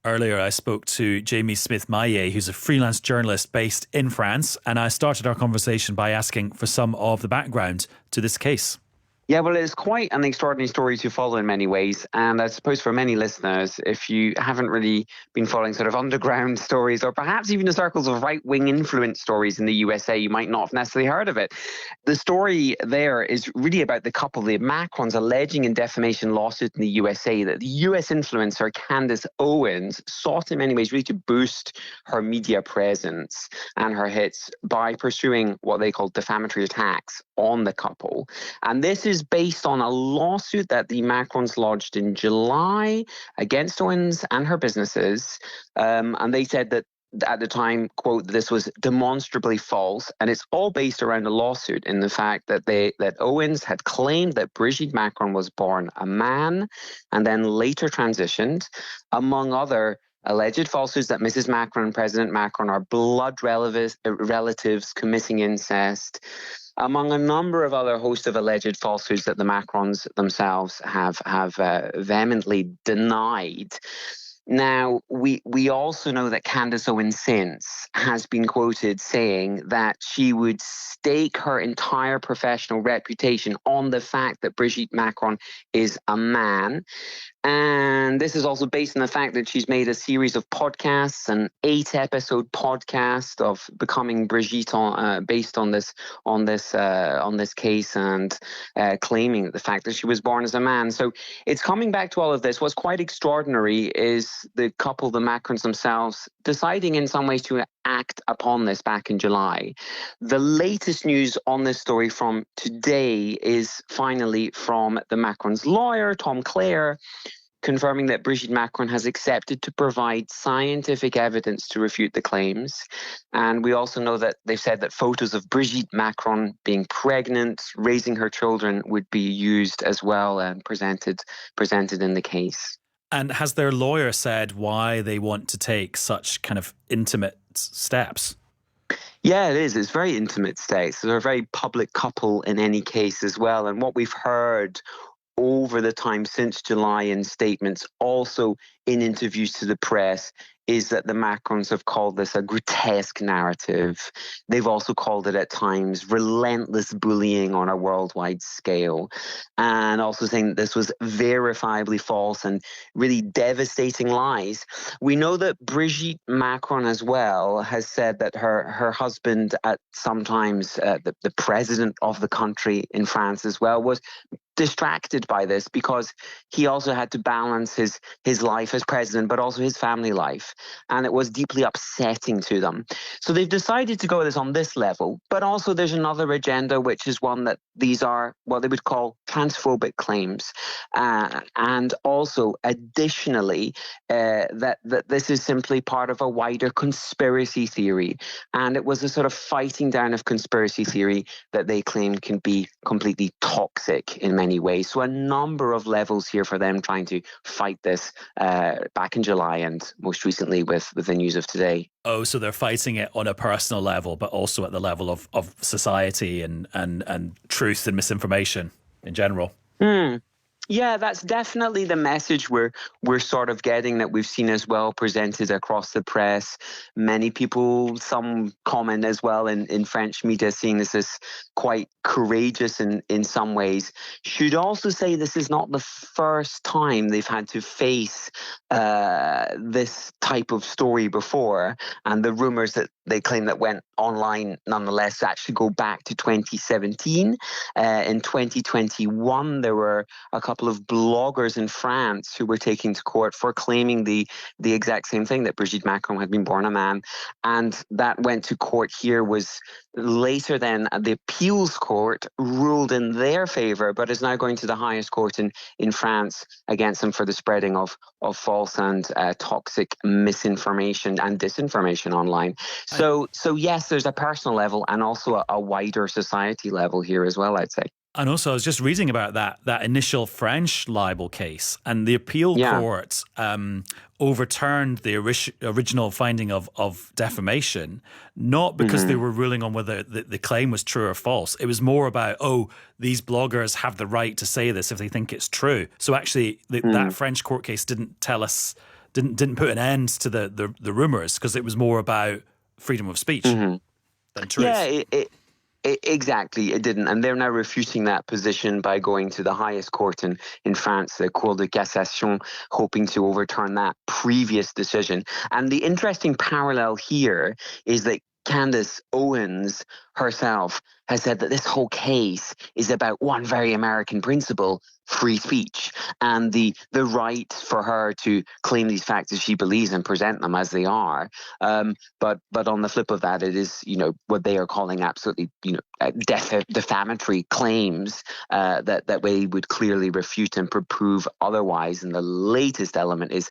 Earlier, I spoke to Jamie Smith-Maillet, who's a freelance journalist based in France, and I started our conversation by asking for some of the background to this case. Yeah, well, it's quite an extraordinary story to follow in many ways. And I suppose for many listeners, if you haven't really been following sort of underground stories or perhaps even the circles of right-wing influence stories in the USA, you might not have necessarily heard of it. The story there is really about the couple, the Macrons, alleging in defamation lawsuit in the USA that the US influencer Candace Owens sought in many ways really to boost her media presence and her hits by pursuing what they call defamatory attacks on the couple. And this is based on a lawsuit that the Macrons lodged in July against Owens and her businesses. And they said that at the time, quote, this was demonstrably false. And it's all based around a lawsuit in the fact that that Owens had claimed that Brigitte Macron was born a man and then later transitioned, among other alleged falsehoods that Mrs. Macron and President Macron are blood relatives committing incest, among a number of other host of alleged falsehoods that the Macrons themselves have vehemently denied. Now, we also know that Candace Owens since has been quoted saying that she would stake her entire professional reputation on the fact that Brigitte Macron is a man. And this is also based on the fact that she's made a series of podcasts, an 8-episode podcast of Becoming Brigitte, based on this case, and claiming the fact that she was born as a man. So it's coming back to all of this. What's quite extraordinary is the couple, the Macrons themselves, deciding in some ways to act upon this back in July. The latest news on this story from today is finally from the Macrons' lawyer, Tom Clare, confirming that Brigitte Macron has accepted to provide scientific evidence to refute the claims. And we also know that they've said that photos of Brigitte Macron being pregnant, raising her children, would be used as well and presented in the case. And has their lawyer said why they want to take such kind of intimate steps? Yeah, it is. It's very intimate steps. They're a very public couple in any case as well. And what we've heard over the time since July in statements, also in interviews to the press, is that the Macrons have called this a grotesque narrative. They've also called it at times relentless bullying on a worldwide scale, and also saying that this was verifiably false and really devastating lies. We know that Brigitte Macron as well has said that her husband, at sometimes the president of the country in France as well, was distracted by this because he also had to balance his life as president, but also his family life. And it was deeply upsetting to them. So they've decided to go with this on this level. But also there's another agenda, which is one that these are what they would call transphobic claims. And also, additionally, that this is simply part of a wider conspiracy theory. And it was a sort of fighting down of conspiracy theory that they claim can be completely toxic in many ways. So a number of levels here for them trying to fight this back in July and most recently with the news of today. Oh, so they're fighting it on a personal level, but also at the level of society and truth and misinformation in general. Yeah, that's definitely the message we're sort of getting, that we've seen as well presented across the press. Many people, some comment as well in French media, seeing this as quite courageous in some ways. Should also say this is not the first time they've had to face this type of story before, and the rumors that they claim that went online nonetheless actually go back to 2017. In 2021, there were a couple of bloggers in France who were taken to court for claiming the exact same thing, that Brigitte Macron had been born a man. And that went to court here, was later then the appeals court ruled in their favor, but is now going to the highest court in France against them for the spreading of false and toxic misinformation and disinformation online. So yes, there's a personal level and also a wider society level here as well, I'd say. And also, I was just reading about that initial French libel case, and the appeal court overturned the original finding of defamation, not because they were ruling on whether the claim was true or false. It was more about, these bloggers have the right to say this if they think it's true. So actually, that French court case didn't tell us didn't put an end to the rumors, because it was more about freedom of speech than truth. Yeah, exactly. It didn't. And they're now refuting that position by going to the highest court in France, the Cour de Cassation, hoping to overturn that previous decision. And the interesting parallel here is that Candace Owens herself has said that this whole case is about one very American principle: free speech, and the right for her to claim these facts as she believes and present them as they are. But on the flip of that, it is, what they are calling absolutely, defamatory claims that they would clearly refute and prove otherwise. And the latest element is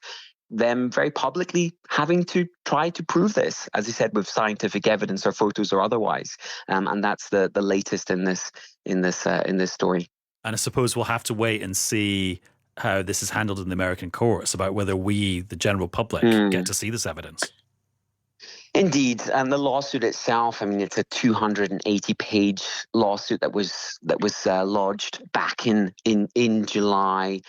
them very publicly having to try to prove this, as I said, with scientific evidence or photos or otherwise. And that's the latest in this story. And I suppose we'll have to wait and see how this is handled in the American courts, about whether we, the general public, get to see this evidence. Indeed, and the lawsuit itself, I mean, it's a 280-page lawsuit that was lodged back in July.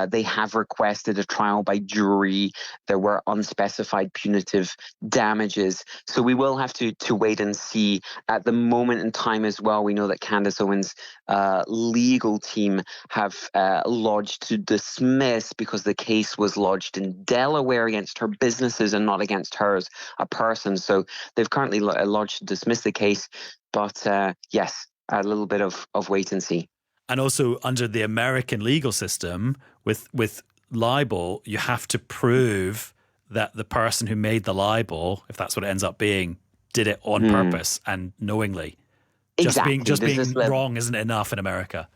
They have requested a trial by jury. There were unspecified punitive damages. So we will have to wait and see. At the moment in time as well, we know that Candace Owens' legal team have lodged to dismiss, because the case was lodged in Delaware against her businesses and not against her as a person. So they've currently lodged to dismiss the case. But yes, a little bit of wait and see. And also, under the American legal system, with libel, you have to prove that the person who made the libel, if that's what it ends up being, did it on purpose and knowingly. Exactly. Just being wrong isn't enough in America.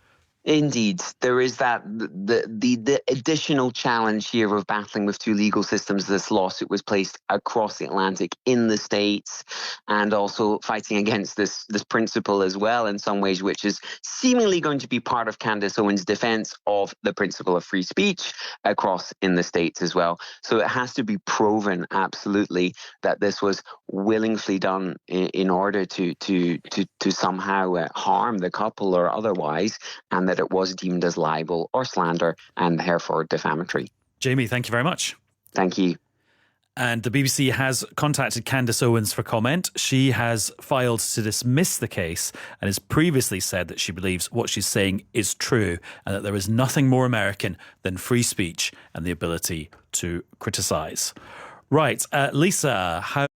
Indeed, there is that the additional challenge here of battling with two legal systems. This lawsuit was placed across the Atlantic in the States, and also fighting against this principle as well in some ways, which is seemingly going to be part of Candace Owens' defense of the principle of free speech across in the States as well. So it has to be proven absolutely that this was willingly done in order to somehow harm the couple or otherwise, and that it was deemed as libel or slander and therefore defamatory. Jamie, thank you very much. Thank you. And the BBC has contacted Candace Owens for comment. She has filed to dismiss the case and has previously said that she believes what she's saying is true, and that there is nothing more American than free speech and the ability to criticise. Right, Lisa, how